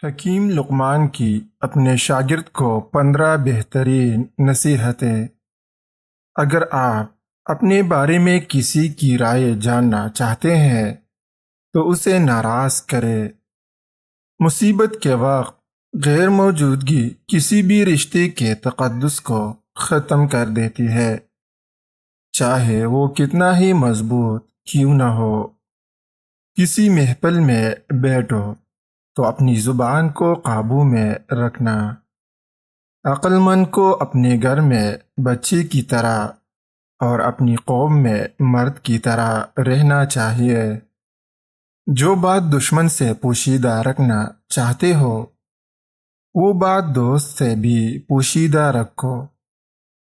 حکیم لقمان کی اپنے شاگرد کو 15 بہترین نصیحتیں۔ اگر آپ اپنے بارے میں کسی کی رائے جاننا چاہتے ہیں تو اسے ناراض کریں۔ مصیبت کے وقت غیر موجودگی کسی بھی رشتے کے تقدس کو ختم کر دیتی ہے، چاہے وہ کتنا ہی مضبوط کیوں نہ ہو۔ کسی محفل میں بیٹھو تو اپنی زبان کو قابو میں رکھنا۔ عقل مند کو اپنے گھر میں بچے کی طرح اور اپنی قوم میں مرد کی طرح رہنا چاہیے۔ جو بات دشمن سے پوشیدہ رکھنا چاہتے وہ بات دوست سے بھی پوشیدہ رکھو۔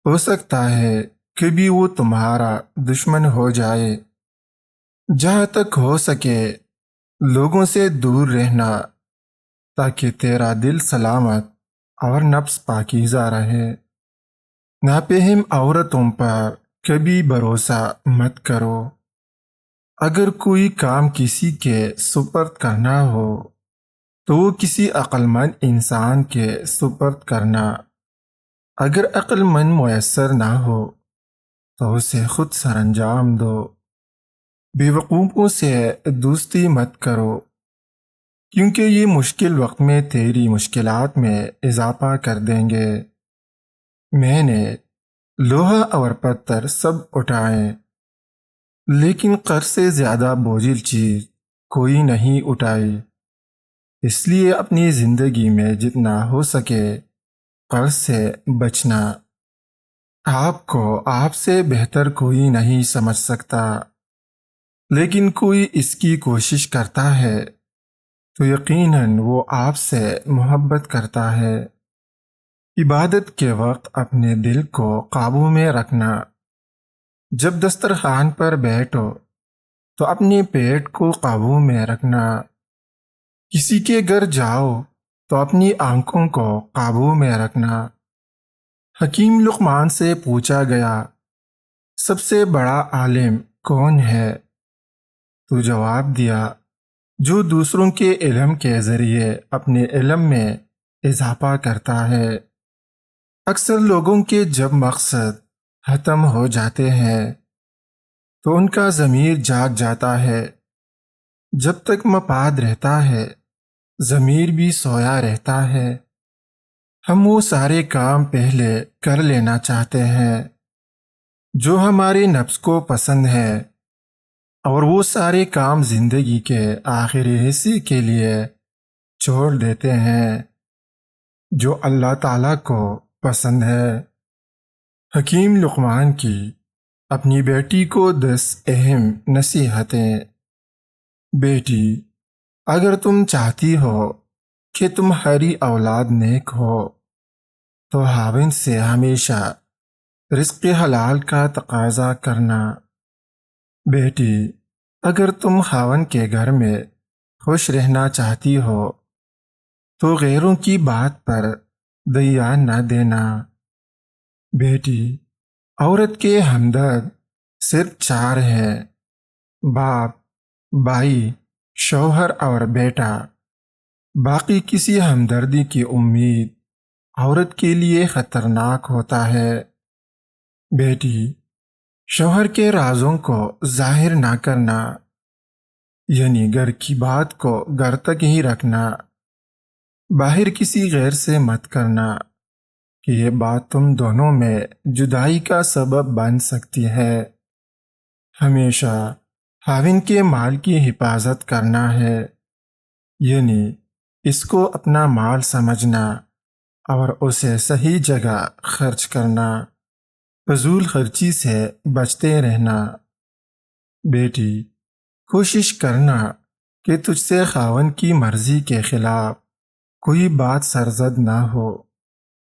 ہو سکتا ہے کبھی وہ تمہارا دشمن ہو جائے۔ جہاں تک ہو سکے لوگوں سے دور رہنا تاکہ تیرا دل سلامت اور نفس پاکیزہ رہے۔ ناپہم عورتوں پر کبھی بھروسہ مت کرو۔ اگر کوئی کام کسی کے سپرد کرنا ہو تو وہ کسی عقل مند انسان کے سپرد کرنا۔ اگر عقل مند میسر نہ ہو تو اسے خود سر انجام دو۔ بے وقوفوں سے دوستی مت کرو، کیونکہ یہ مشکل وقت میں تیری مشکلات میں اضافہ کر دیں گے۔ میں نے لوہا اور پتھر سب اٹھائے، لیکن قرض سے زیادہ بوجھل چیز کوئی نہیں اٹھائی۔ اس لیے اپنی زندگی میں جتنا ہو سکے قرض سے بچنا۔ آپ کو آپ سے بہتر کوئی نہیں سمجھ سکتا، لیکن کوئی اس کی کوشش کرتا ہے تو یقیناً وہ آپ سے محبت کرتا ہے۔ عبادت کے وقت اپنے دل کو قابو میں رکھنا۔ جب دسترخوان پر بیٹھو تو اپنے پیٹ کو قابو میں رکھنا۔ کسی کے گھر جاؤ تو اپنی آنکھوں کو قابو میں رکھنا۔ حکیم لقمان سے پوچھا گیا، سب سے بڑا عالم کون ہے؟ تو جواب دیا، جو دوسروں کے علم کے ذریعے اپنے علم میں اضافہ کرتا ہے۔ اکثر لوگوں کے جب مقصد ختم ہو جاتے ہیں تو ان کا ضمیر جاگ جاتا ہے۔ جب تک مفاد رہتا ہے ضمیر بھی سویا رہتا ہے۔ ہم وہ سارے کام پہلے کر لینا چاہتے ہیں جو ہمارے نفس کو پسند ہے، اور وہ سارے کام زندگی کے آخری حصے کے لیے چھوڑ دیتے ہیں جو اللہ تعالیٰ کو پسند ہے۔ حکیم لقمان کی اپنی بیٹی کو 10 اہم نصیحتیں۔ بیٹی، اگر تم چاہتی ہو کہ تمہاری اولاد نیک ہو تو خاوند سے ہمیشہ رزق حلال کا تقاضا کرنا۔ بیٹی، اگر تم خاوند کے گھر میں خوش رہنا چاہتی ہو تو غیروں کی بات پر دھیان نہ دینا۔ بیٹی، عورت کے ہمدرد صرف 4 ہیں: باپ، بھائی، شوہر اور بیٹا۔ باقی کسی ہمدردی کی امید عورت کے لیے خطرناک ہوتا ہے۔ بیٹی، شوہر کے رازوں کو ظاہر نہ کرنا، یعنی گھر کی بات کو گھر تک ہی رکھنا۔ باہر کسی غیر سے مت کرنا کہ یہ بات تم دونوں میں جدائی کا سبب بن سکتی ہے۔ ہمیشہ خاوند کے مال کی حفاظت کرنا ہے، یعنی اس کو اپنا مال سمجھنا اور اسے صحیح جگہ خرچ کرنا، فضول خرچی سے بچتے رہنا۔ بیٹی، کوشش کرنا کہ تجھ سے خاوند کی مرضی کے خلاف کوئی بات سرزد نہ ہو۔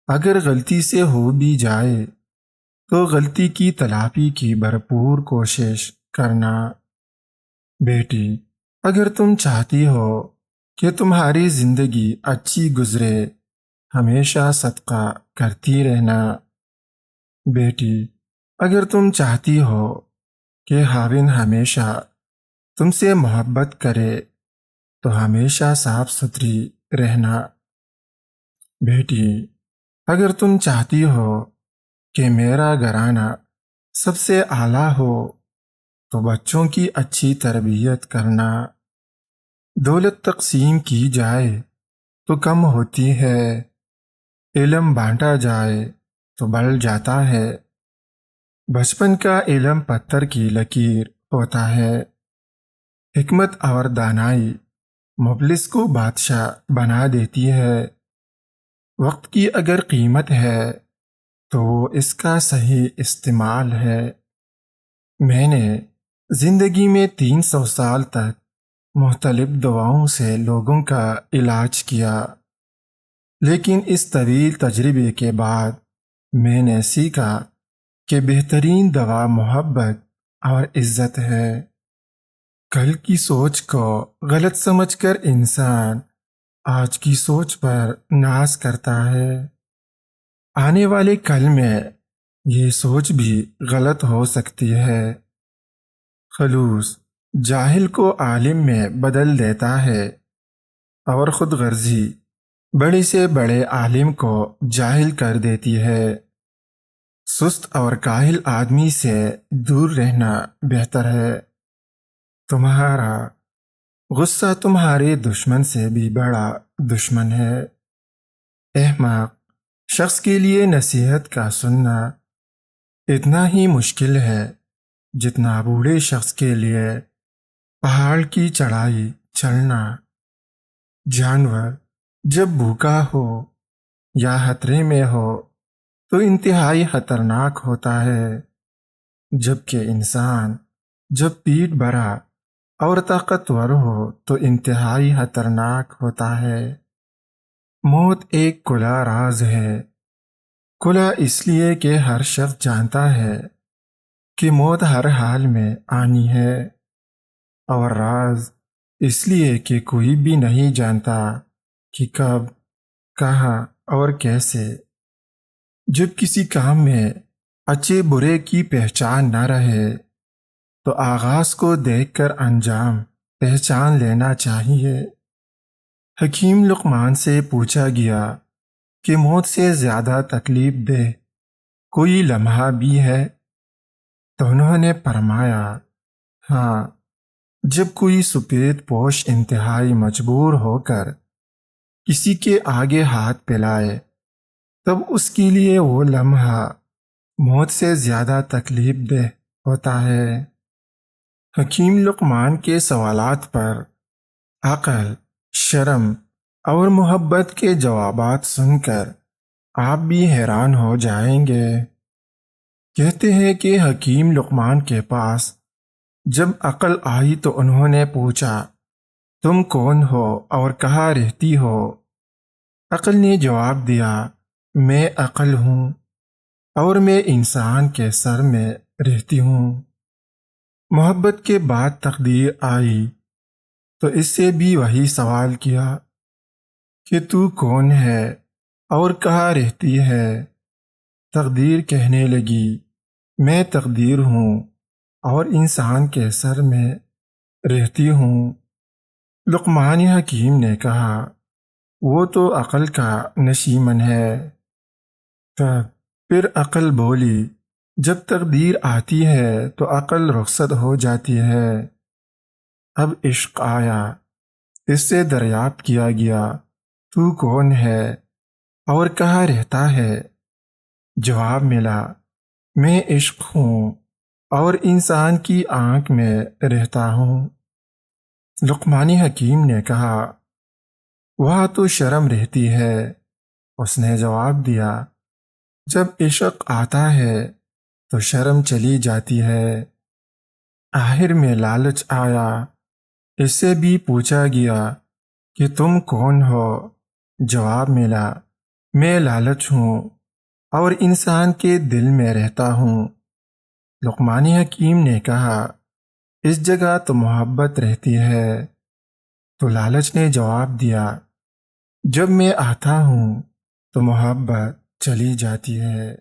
اگر غلطی سے ہو بھی جائے تو غلطی کی تلافی کی بھرپور کوشش کرنا۔ بیٹی، اگر تم چاہتی ہو کہ تمہاری زندگی اچھی گزرے، ہمیشہ صدقہ کرتی رہنا۔ بیٹی، اگر تم چاہتی ہو کہ خاوند ہمیشہ تم سے محبت کرے تو ہمیشہ صاف ستھری رہنا۔ بیٹی، اگر تم چاہتی ہو کہ میرا گھرانہ سب سے اعلیٰ ہو تو بچوں کی اچھی تربیت کرنا۔ دولت تقسیم کی جائے تو کم ہوتی ہے، علم بانٹا جائے تو بڑھ جاتا ہے۔ بچپن کا علم پتھر کی لکیر ہوتا ہے، حکمت اور دانائی مفلس کو بادشاہ بنا دیتی ہے۔ وقت کی اگر قیمت ہے تو وہ اس کا صحیح استعمال ہے۔ میں نے زندگی میں 300 سال تک مختلف دواؤں سے لوگوں کا علاج کیا، لیکن اس طویل تجربے کے بعد میں نے سیکھا کہ بہترین دوا محبت اور عزت ہے۔ کل کی سوچ کو غلط سمجھ کر انسان آج کی سوچ پر ناز کرتا ہے۔ آنے والے کل میں یہ سوچ بھی غلط ہو سکتی ہے۔ خلوص جاہل کو عالم میں بدل دیتا ہے، اور خود غرضی بڑے سے بڑے عالم کو جاہل کر دیتی ہے۔ سست اور کاہل آدمی سے دور رہنا بہتر ہے۔ تمہارا غصہ تمہارے دشمن سے بھی بڑا دشمن ہے۔ احمق شخص کے لیے نصیحت کا سننا اتنا ہی مشکل ہے جتنا بوڑھے شخص کے لیے پہاڑ کی چڑھائی چڑھنا۔ جانور جب بھوکا ہو یا خطرے میں ہو تو انتہائی خطرناک ہوتا ہے، جبکہ انسان جب پیٹ بھرا اور طاقتور ہو تو انتہائی خطرناک ہوتا ہے۔ موت ایک کھلا راز ہے، کھلا اس لیے کہ ہر شخص جانتا ہے کہ موت ہر حال میں آنی ہے، اور راز اس لیے کہ کوئی بھی نہیں جانتا کہ کب، کہاں اور کیسے۔ جب کسی کام میں اچھے برے کی پہچان نہ رہے تو آغاز کو دیکھ کر انجام پہچان لینا چاہیے۔ حکیم لقمان سے پوچھا گیا کہ موت سے زیادہ تکلیف دہ کوئی لمحہ بھی ہے؟ تو انہوں نے فرمایا، ہاں، جب کوئی سفید پوش انتہائی مجبور ہو کر کسی کے آگے ہاتھ پھیلائے تب اس کے لیے وہ لمحہ موت سے زیادہ تکلیف دہ ہوتا ہے۔ حکیم لقمان کے سوالات پر عقل، شرم اور محبت کے جوابات سن کر آپ بھی حیران ہو جائیں گے۔ کہتے ہیں کہ حکیم لقمان کے پاس جب عقل آئی تو انہوں نے پوچھا، تم کون ہو اور کہاں رہتی ہو؟ عقل نے جواب دیا، میں عقل ہوں اور میں انسان کے سر میں رہتی ہوں۔ محبت کے بعد تقدیر آئی تو اس سے بھی وہی سوال کیا کہ تو کون ہے اور کہاں رہتی ہے؟ تقدیر کہنے لگی، میں تقدیر ہوں اور انسان کے سر میں رہتی ہوں۔ لقمان حکیم نے کہا، وہ تو عقل کا نشیمن ہے۔ پھر عقل بولی، جب تقدیر آتی ہے تو عقل رخصت ہو جاتی ہے۔ اب عشق آیا، اس سے دریافت کیا گیا، تو کون ہے اور کہاں رہتا ہے؟ جواب ملا، میں عشق ہوں اور انسان کی آنکھ میں رہتا ہوں۔ لقمان حکیم نے کہا، وہاں تو شرم رہتی ہے۔ اس نے جواب دیا، جب عشق آتا ہے تو شرم چلی جاتی ہے۔ آخر میں لالچ آیا، اس سے بھی پوچھا گیا کہ تم کون ہو؟ جواب ملا، میں لالچ ہوں اور انسان کے دل میں رہتا ہوں۔ لقمان حکیم نے کہا، اس جگہ تو محبت رہتی ہے۔ تو لالچ نے جواب دیا، جب میں آتا ہوں تو محبت چلی جاتی ہے۔